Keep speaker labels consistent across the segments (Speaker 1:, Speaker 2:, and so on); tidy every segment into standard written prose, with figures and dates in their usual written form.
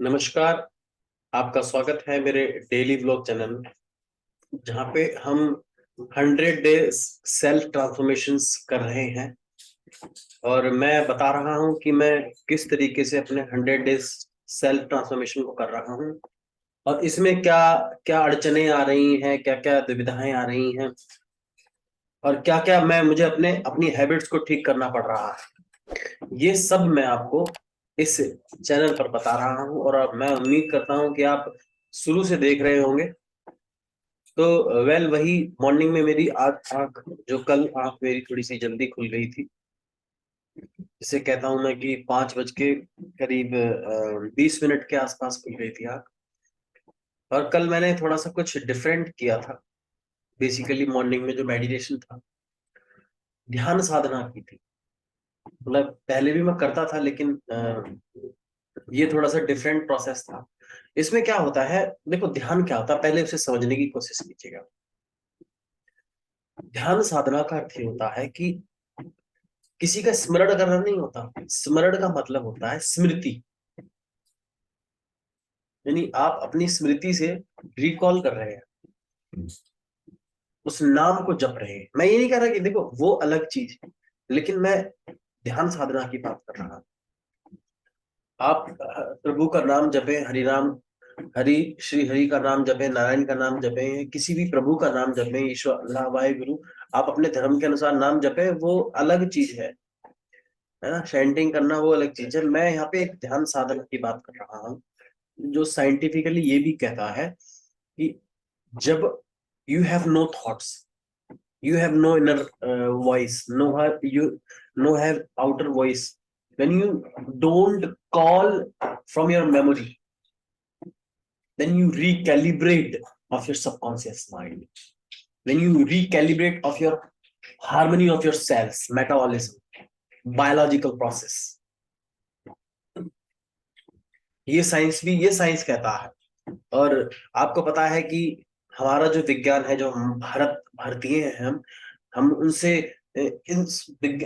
Speaker 1: नमस्कार। आपका स्वागत है मेरे डेली व्लॉग चैनल में, जहाँ पे हम 100 डेज सेल्फ ट्रांसफॉर्मेशंस कर रहे हैं। और मैं बता रहा हूँ कि मैं किस तरीके से अपने 100 डेज सेल्फ ट्रांसफॉर्मेशन को कर रहा हूँ और इसमें क्या क्या अड़चने आ रही हैं, क्या क्या दुविधाएं आ रही हैं और क्या क्या मैं मुझे अपने अपनी हैबिट्स को ठीक करना पड़ रहा है। ये सब मैं आपको इस चैनल पर बता रहा हूँ और अब मैं उम्मीद करता हूँ कि आप शुरू से देख रहे होंगे। तो वही मॉर्निंग में मेरी आँख आँख जो कल आँख मेरी थोड़ी सी जल्दी खुल गई थी, जिसे कहता हूँ मैं कि 5 बज के करीब 20 मिनट के आसपास खुल गई थी आँख। और कल मैंने थोड़ा सा कुछ डिफरेंट किया था। बेसिकली मॉर्निंग में जो मेडिटेशन था, ध्यान साधना की थी। मतलब पहले भी मैं करता था, लेकिन ये थोड़ा सा डिफरेंट प्रोसेस था। इसमें क्या होता है, देखो ध्यान क्या होता है, पहले उसे समझने की कोशिश कीजिएगा। ध्यान साधना का अर्थ ये होता है कि किसी का स्मरण करना नहीं होता। स्मरण का मतलब होता है स्मृति, यानी आप अपनी स्मृति से रिकॉल कर रहे हैं, उस नाम को जप रहे हैं। मैं ये नहीं कह रहा कि देखो वो अलग चीज है, लेकिन मैं ध्यान साधना की बात कर रहा हूं। आप प्रभु का नाम जपे, हरि नाम, हरि श्री हरि का नाम जपे, नारायण का नाम जपे, किसी भी प्रभु का नाम जपे, ईश्वर अल्लाह वाहे गुरु, आप अपने धर्म के अनुसार नाम जपे, वो अलग चीज है ना। चैंटिंग करना वो अलग चीज है। मैं यहाँ पे एक ध्यान साधना की बात कर रहा हूँ, जो साइंटिफिकली ये भी कहता है कि जब you have no thoughts, you have no inner voice, no have outer voice, when you don't call from your memory, then you recalibrate of your subconscious mind, when you recalibrate of your harmony of your cells, metabolism, biological process। ये science कहता है। और आपको पता है कि हमारा जो विज्ञान है, जो हम भारतीय हैं, हम उनसे इन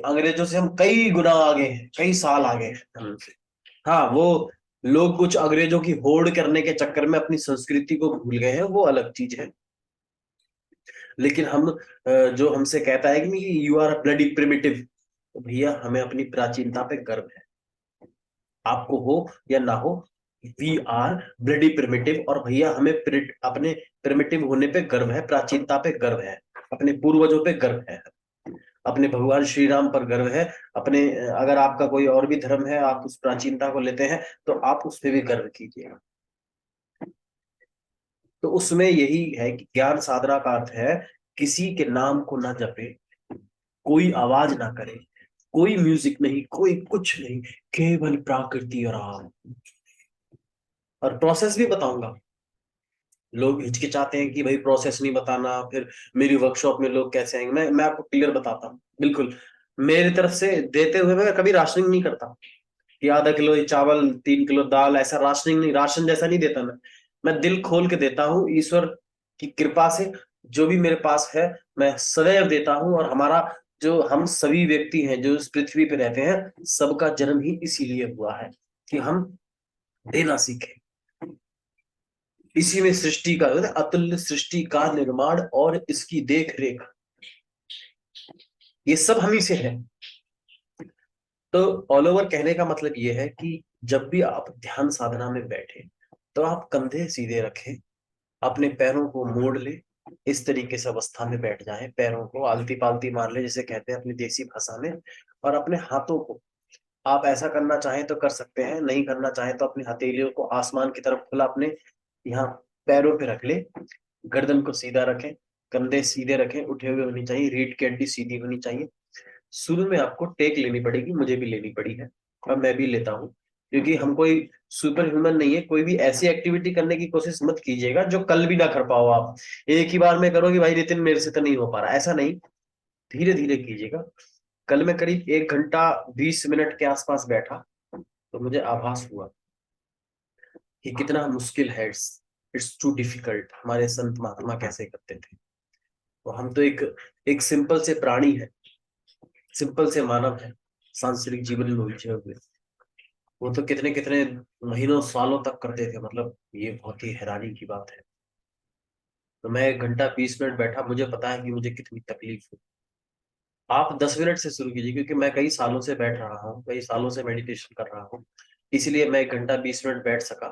Speaker 1: अंग्रेजों से हम कई गुना आगे हैं, कई साल आगे हैं हमसे। हाँ, वो लोग कुछ अंग्रेजों की होड़ करने के चक्कर में अपनी संस्कृति को भूल गए हैं, वो अलग चीज है। लेकिन हम जो हमसे कहता है कि यू आर ब्लडी प्रिमिटिव, तो भैया हमें अपनी प्राचीनता पे गर्व है। आपको हो या ना हो, वी आर ब्लडी प्रिमिटिव। और भैया हमें अपने प्रिमिटिव होने पे गर्व है, प्राचीनता पे गर्व है, अपने पूर्वजों पे गर्व है, अपने भगवान श्री राम पर गर्व है, अपने अगर आपका कोई और भी धर्म है, आप उस प्राचीनता को लेते हैं, तो आप उस पर भी गर्व कीजिएगा। तो उसमें यही है कि ज्ञान साधना का अर्थ है किसी के नाम को ना जपे, कोई आवाज ना करे, कोई म्यूजिक नहीं, कोई कुछ नहीं, केवल प्रकृति और आम। और प्रोसेस भी बताऊंगा। लोग हिचकिचाते हैं कि भाई प्रोसेस नहीं बताना, फिर मेरी वर्कशॉप में लोग कैसे आएंगे। मैं आपको क्लियर बताता हूँ, बिल्कुल मेरी तरफ से देते हुए मैं कभी राशनिंग नहीं करता कि आधा किलो चावल, 3 किलो दाल, ऐसा राशनिंग नहीं, राशन जैसा नहीं देता मैं दिल खोल के देता हूँ। ईश्वर की कृपा से जो भी मेरे पास है, मैं सदैव देता हूँ। और हमारा जो हम सभी व्यक्ति हैं जो इस पृथ्वी पे रहते हैं, सबका जन्म ही इसीलिए हुआ है कि हम देना सीखें। इसी में सृष्टि का, अतुल्य सृष्टि का निर्माण और इसकी देख रेख, ये सब हम ही से है। तो ऑल ओवर कहने का मतलब ये है कि जब भी आप ध्यान साधना में बैठे, तो आप कंधे सीधे रखें, अपने पैरों को मोड़ ले, इस तरीके से अवस्था में बैठ जाएं, पैरों को आलती पालती मार ले जिसे कहते हैं अपनी देसी भाषा में। और अपने हाथों को आप ऐसा करना चाहें तो कर सकते हैं, नहीं करना चाहें तो अपनी हथेलियों को आसमान की तरफ खुला अपने यहाँ पैरों पे रख ले। गर्दन को सीधा रखें, कंधे सीधे रखें, उठे हुए होनी चाहिए, रीढ़ की हड्डी सीधी होनी चाहिए। शुरू में आपको टेक लेनी पड़ेगी, मुझे भी लेनी पड़ी है और मैं भी लेता हूँ, क्योंकि हम कोई सुपर ह्यूमन नहीं है। कोई भी ऐसी एक्टिविटी करने की कोशिश मत कीजिएगा जो कल भी ना कर पाओ आप। एक ही बार में करो कि भाई नितिन मेरे से तो नहीं हो पा रहा, ऐसा नहीं, धीरे धीरे कीजिएगा। कल मैं करीब 1 घंटा 20 मिनट के आसपास बैठा, तो मुझे आभास हुआ कि कितना मुश्किल है। It's too difficult. हमारे संत महात्मा कैसे करते थे। तो हम तो एक सिंपल से प्राणी है, सिंपल से मानव है, सांसारिक जीवन में उलझे हुए। वो तो कितने कितने महीनों सालों तक करते थे, मतलब ये बहुत ही हैरानी की बात है। तो मैं 1 घंटा 20 मिनट बैठा, मुझे पता है कि मुझे कितनी तकलीफ हुई। आप 10 मिनट से शुरू कीजिए, क्योंकि मैं कई सालों से बैठ रहा हूँ, कई सालों से मेडिटेशन कर रहा हूँ, इसलिए मैं 1 घंटा 20 मिनट बैठ सका।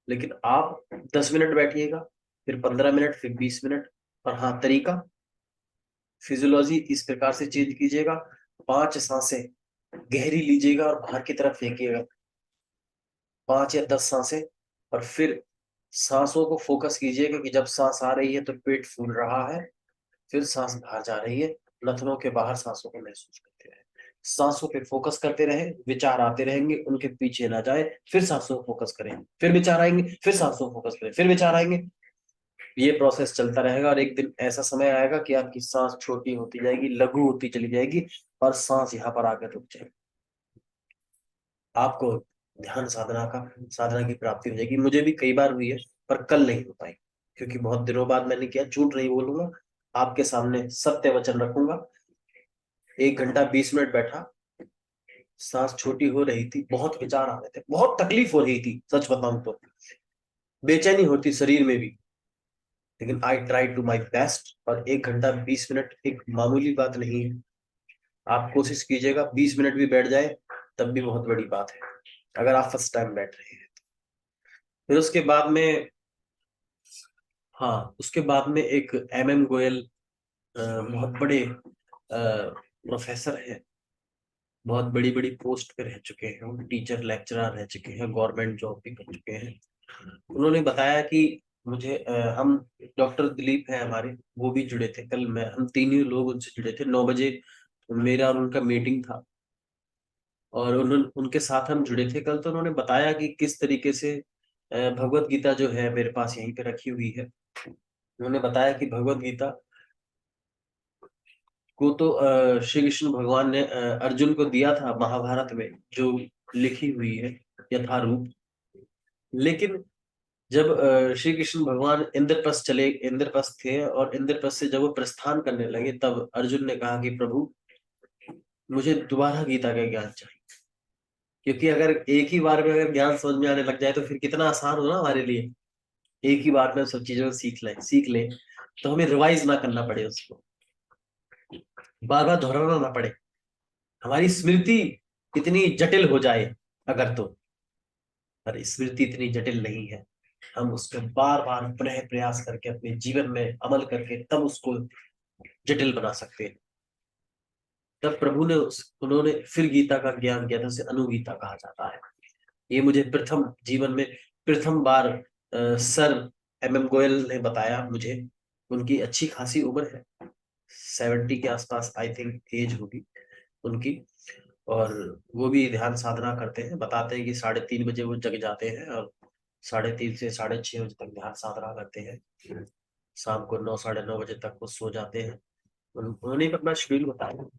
Speaker 1: लेकिन आप 10 मिनट बैठिएगा, फिर 15 मिनट, फिर 20 मिनट। और हाँ, तरीका, फिजियोलॉजी इस प्रकार से चेंज कीजिएगा। 5 सांसें गहरी लीजिएगा और बाहर की तरफ फेंकिएगा, 5 या 10 सांसें। और फिर सांसों को फोकस कीजिएगा कि जब सांस आ रही है तो पेट फूल रहा है, फिर सांस बाहर जा रही है, नथनों के बाहर सांसों को महसूस करते रहे। सांसों पे फोकस करते रहे, विचार आते रहेंगे, उनके पीछे ना जाए, फिर सांसों को फोकस करें, फिर विचार आएंगे, फिर सांसों को फोकस करें, फिर विचार आएंगे। ये प्रोसेस चलता रहेगा और एक दिन ऐसा समय आएगा कि आपकी सांस छोटी होती जाएगी, लघु होती चली जाएगी, और सांस यहाँ पर आकर रुक जाएगी। आपको ध्यान साधना की प्राप्ति हो जाएगी। मुझे भी कई बार हुई है, पर कल नहीं हो पाई, क्योंकि बहुत दिनों बाद मैंने किया। झूठ नहीं बोलूंगा, आपके सामने सत्य वचन रखूंगा। 1 घंटा 20 मिनट बैठा, सांस छोटी हो रही थी, बहुत विचार आ रहे थे, बहुत तकलीफ हो रही थी, सच बताऊं तो बेचैनी होती शरीर में भी, लेकिन I try to my best. और 1 घंटा 20 मिनट एक मामूली बात नहीं है। आप कोशिश कीजिएगा, 20 मिनट भी बैठ जाए तब भी बहुत बड़ी बात है, अगर आप फर्स्ट टाइम बैठ रहे हैं। फिर उसके बाद में, हाँ, उसके बाद में एक MM गोयल, बहुत बड़े प्रोफेसर है, बहुत बड़ी बड़ी पोस्ट पे रह चुके हैं, वो टीचर लेक्चरर रह चुके हैं, गवर्नमेंट जॉब भी कर चुके हैं। उन्होंने बताया कि मुझे हम डॉक्टर दिलीप है हमारे, वो भी जुड़े थे कल। मैं हम तीन ही लोग उनसे जुड़े थे, 9 बजे मेरा और उनका मीटिंग था, और उनके साथ हम जुड़े थे कल। तो उन्होंने बताया कि किस तरीके से भगवत गीता जो है मेरे पास यहीं पे रखी हुई है। उन्होंने बताया कि भगवत गीता को तो श्री कृष्ण भगवान ने अर्जुन को दिया था महाभारत में, जो लिखी हुई है यथारूप। लेकिन जब श्री कृष्ण भगवान इंद्रप्रस्थ थे, और इंद्रप्रस्थ से जब वो प्रस्थान करने लगे, तब अर्जुन ने कहा कि प्रभु, मुझे दोबारा गीता का ज्ञान चाहिए। क्योंकि अगर एक ही बार में अगर ज्ञान समझ में आने लग जाए तो फिर कितना आसान हो ना हमारे लिए, एक ही बार में सब चीजों को सीख ले, तो हमें रिवाइज ना करना पड़े, उसको बार बार दोहराना ना पड़े, हमारी स्मृति इतनी जटिल हो जाए अगर तो। पर स्मृति इतनी जटिल नहीं है, हम उसको बार बार पुनः प्रयास करके अपने जीवन में अमल करके तब उसको जटिल बना सकते हैं। तब प्रभु ने उन्होंने फिर गीता का ज्ञान दिया था, उसे अनुगीता कहा जाता है। ये मुझे प्रथम जीवन में प्रथम बार सर MM गोयल ने बताया मुझे। उनकी अच्छी खासी उम्र है, 70 के आसपास आई थिंक एज होगी उनकी। और वो भी ध्यान साधना करते हैं, बताते हैं कि 3:30 बजे वो जग जाते हैं, और 3:30 से 6:30 बजे तक ध्यान साधना करते हैं। शाम को 9, 9:30 बजे तक वो सो जाते हैं। उन्होंने भी अपना शेड्यूल बताया।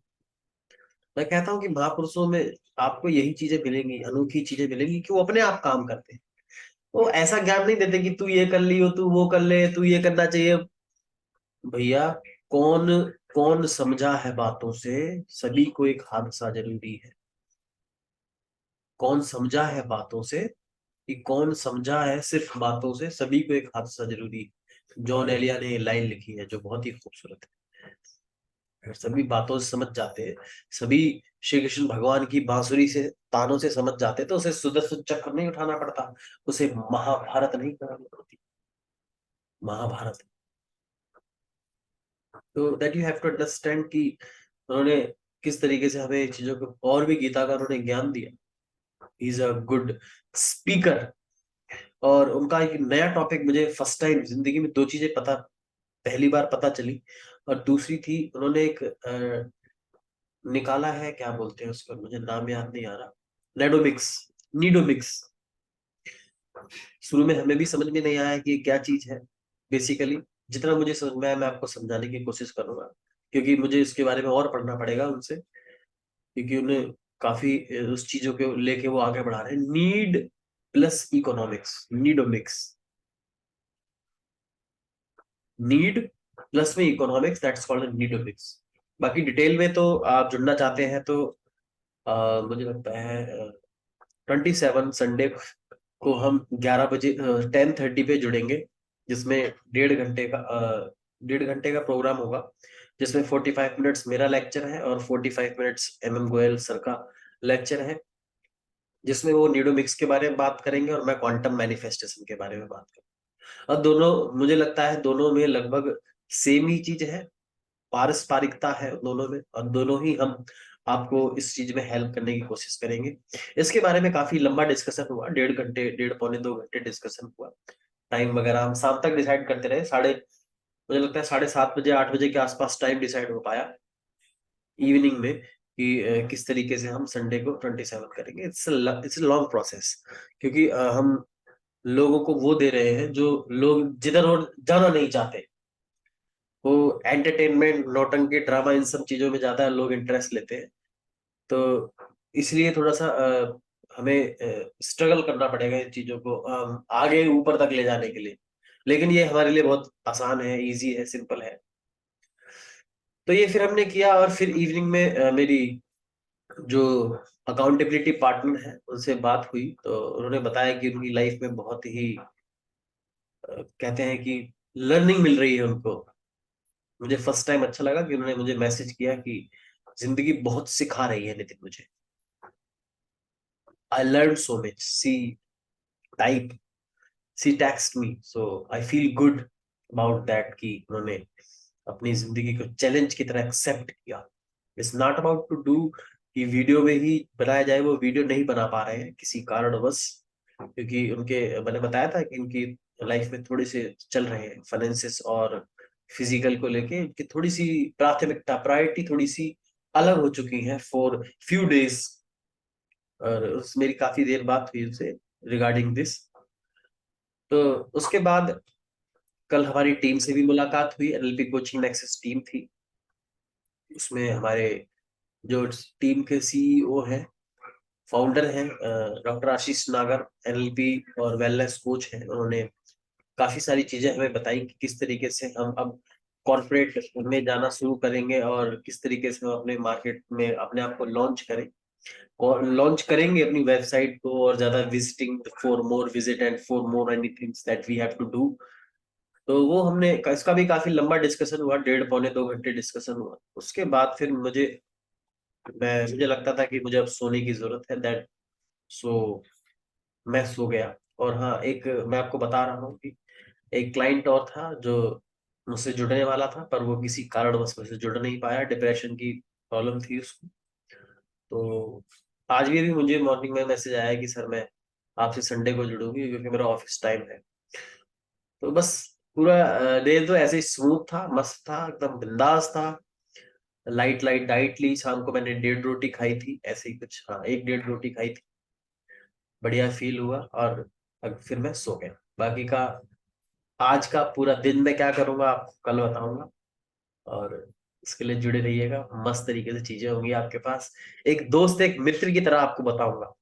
Speaker 1: मैं कहता हूँ कि महापुरुषों में आपको यही चीजें मिलेंगी, अनोखी चीजें मिलेंगी, कि वो अपने आप काम करते हैं। वो ऐसा ज्ञान नहीं देते कि तू ये कर लियो, तू वो कर ले, तू ये करना चाहिए। भैया, कौन कौन समझा है बातों से, सभी को एक हादसा जरूरी है। कौन समझा है बातों से, कि कौन समझा है सिर्फ बातों से, सभी को एक हादसा जरूरी है। जॉन एलिया ने ये लाइन लिखी है, जो बहुत ही खूबसूरत है। अगर सभी बातों से समझ जाते, सभी श्री कृष्ण भगवान की बांसुरी से, तानों से समझ जाते, तो उसे सुदर्शन चक्र नहीं उठाना पड़ता, उसे महाभारत नहीं करानी पड़ती। महाभारत। तो that you have to understand कि उन्होंने किस तरीके से हमें चीजों को, और भी गीता का उन्होंने ज्ञान दिया। He is a good speaker. और उनका एक नया टॉपिक, मुझे फर्स्ट टाइम जिंदगी में दो चीजें पता, पहली बार पता चली। और दूसरी थी, उन्होंने एक निकाला है, क्या बोलते हैं उसको, मुझे नाम याद नहीं आ रहा। नेडोमिक्स, नीडोमिक्स। शुरू में हमें भी समझ में नहीं आया कि ये क्या चीज है। बेसिकली जितना मुझे समझ में आया, मैं आपको समझाने की कोशिश करूंगा, क्योंकि मुझे इसके बारे में और पढ़ना पड़ेगा उनसे, क्योंकि उन्हें काफी उस चीजों के लेके वो आगे बढ़ा रहे हैं। Need plus economics, needomics. Need plus में इकोनॉमिक्स, दैट्स कॉल्ड नीडोमिक्स। बाकी डिटेल में तो आप जुड़ना चाहते हैं तो मुझे लगता है 27 संडे को हम 11 बजे 10:30 पे जुड़ेंगे, जिसमें 1.5 घंटे का 1.5 घंटे का प्रोग्राम होगा, जिसमें 45 मिनट्स मेरा लेक्चर है और 45 मिनट्स MM गोयल सर का लेक्चर है, जिसमें वो न्यूरोमिक्स के बारे में बात करेंगे और मैं क्वांटम मैनिफेस्टेशन के बारे में बात करूंगा। और दोनों, मुझे लगता है दोनों में लगभग सेम ही चीज है, पारस्परिकता है दोनों में, और दोनों ही हम आपको इस चीज में हेल्प करने की कोशिश करेंगे। इसके बारे में काफी लंबा डिस्कशन हुआ, 1.5 घंटे, 1.5 पौने 2 घंटे डिस्कशन हुआ। टाइम वगैरह हम शाम तक डिसाइड करते रहे, मुझे लगता है 7:30 बजे 8 बजे के आसपास टाइम डिसाइड हो पाया इवनिंग में, कि किस तरीके से हम संडे को 27 करेंगे। इट्स लॉन्ग प्रोसेस, क्योंकि हम लोगों को वो दे रहे हैं जो लोग जिधर और जाना नहीं चाहते। वो एंटरटेनमेंट, नौटंकी, ड्रामा, इन सब चीजों में ज्यादा लोग इंटरेस्ट लेते हैं। तो इसलिए थोड़ा सा हमें स्ट्रगल करना पड़ेगा इन चीजों को आगे ऊपर तक ले जाने के लिए। लेकिन ये हमारे लिए बहुत आसान है, इजी है, सिंपल है। तो ये फिर हमने किया, और फिर इवनिंग में मेरी जो अकाउंटेबिलिटी पार्टनर है उनसे बात हुई, तो उन्होंने बताया कि उनकी लाइफ में बहुत ही कहते हैं कि लर्निंग मिल रही है उनको। मुझे फर्स्ट टाइम अच्छा लगा कि उन्होंने मुझे मैसेज किया कि जिंदगी बहुत सिखा रही है नितिन मुझे। I learn so much, type see text me, so I feel good about that, कि उन्होंने अपनी जिंदगी को चैलेंज की तरह एक्सेप्ट किया। It's not about to do कि वीडियो में ही बनाया जाए, वो वीडियो नहीं बना पा रहे हैं किसी कारणवश, क्योंकि उनके, मैंने बताया था कि उनकी लाइफ में थोड़े से चल रहे हैं फाइनेंसिस और फिजिकल को लेके, उनकी थोड़ी सी प्राथमिकता, प्रायोरिटी थोड़ी सी अलग हो चुकी है फॉर फ्यू डेज। और मेरी काफी देर बात हुई उनसे रिगार्डिंग दिस। तो उसके बाद कल हमारी टीम से भी मुलाकात हुई, NLP कोचिंग नेक्सस टीम थी। उसमें हमारे जो टीम के CEO हैं, फाउंडर हैं, डॉक्टर आशीष नागर, NLP और वेलनेस कोच हैं। उन्होंने काफी सारी चीजें हमें बताई कि किस तरीके से हम अब कॉर्पोरेट में जाना शुरू करेंगे, और किस तरीके से हम अपने मार्केट में अपने आप को लॉन्च करें, और लॉन्च करेंगे अपनी वेबसाइट को, और ज्यादा visiting, for more visit and for more any things that we have to do. तो वो हमने, इसका भी काफी लंबा डिस्कशन हुआ, 1.5 पौने 2 घंटे डिस्कशन हुआ। उसके बाद फिर मुझे लगता था कि मुझे अब सोने की जरूरत है, दैट सो मैं सो गया। और हाँ, एक मैं आपको बता रहा हूँ कि एक क्लाइंट और था जो मुझसे जुड़ने वाला था, पर वो किसी कारणवश मुझसे जुड़ नहीं पाया, डिप्रेशन की प्रॉब्लम थी उसको। तो आज भी मुझे मॉर्निंग में मैसेज आया कि सर मैं आपसे संडे को जुड़ूंगी, क्योंकि मेरा ऑफिस टाइम है। तो बस पूरा डे तो ऐसे ही स्मूथ था, मस्त था, एकदम बिंदास था। लाइट लाइट डाइट ली, शाम को मैंने 1.5 रोटी खाई थी, ऐसे ही कुछ, हाँ 1 1.5 रोटी खाई थी। बढ़िया फील हुआ, और अब फिर मैं सो गया। बाकी का आज का पूरा दिन मैं क्या करूंगा आपको कल बताऊंगा, और इसके लिए जुड़े रहिएगा। मस्त तरीके से चीजें होंगी आपके पास, एक दोस्त, एक मित्र की तरह आपको बताऊंगा।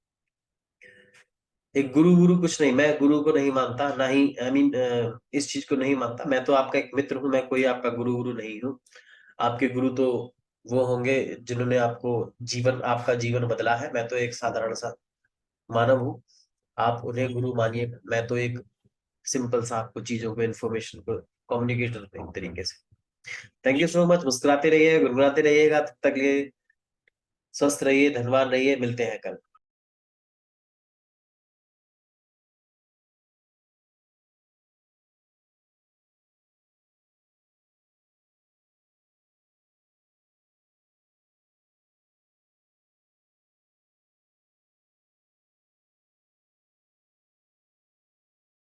Speaker 1: एक गुरु गुरु कुछ नहीं, मैं गुरु को नहीं मानता, ना ही आई मीन इस चीज को नहीं मानता। मैं तो आपका एक मित्र हूँ, मैं कोई आपका गुरु गुरु नहीं हूँ। आपके गुरु तो वो होंगे जिन्होंने आपका जीवन बदला है। मैं तो एक साधारण सा मानव हूँ, आप उन्हें गुरु मानिए, मैं तो एक सिंपल सा आपको चीजों को, इन्फॉर्मेशन को कम्युनिकेट करते हैं एक तरीके से। थैंक यू सो मच, मुस्कुराते रहिए, गुनगुनाते रहिएगा, तब तक लिए स्वस्थ रहिए, धन्यवाद रहिए, मिलते हैं कल।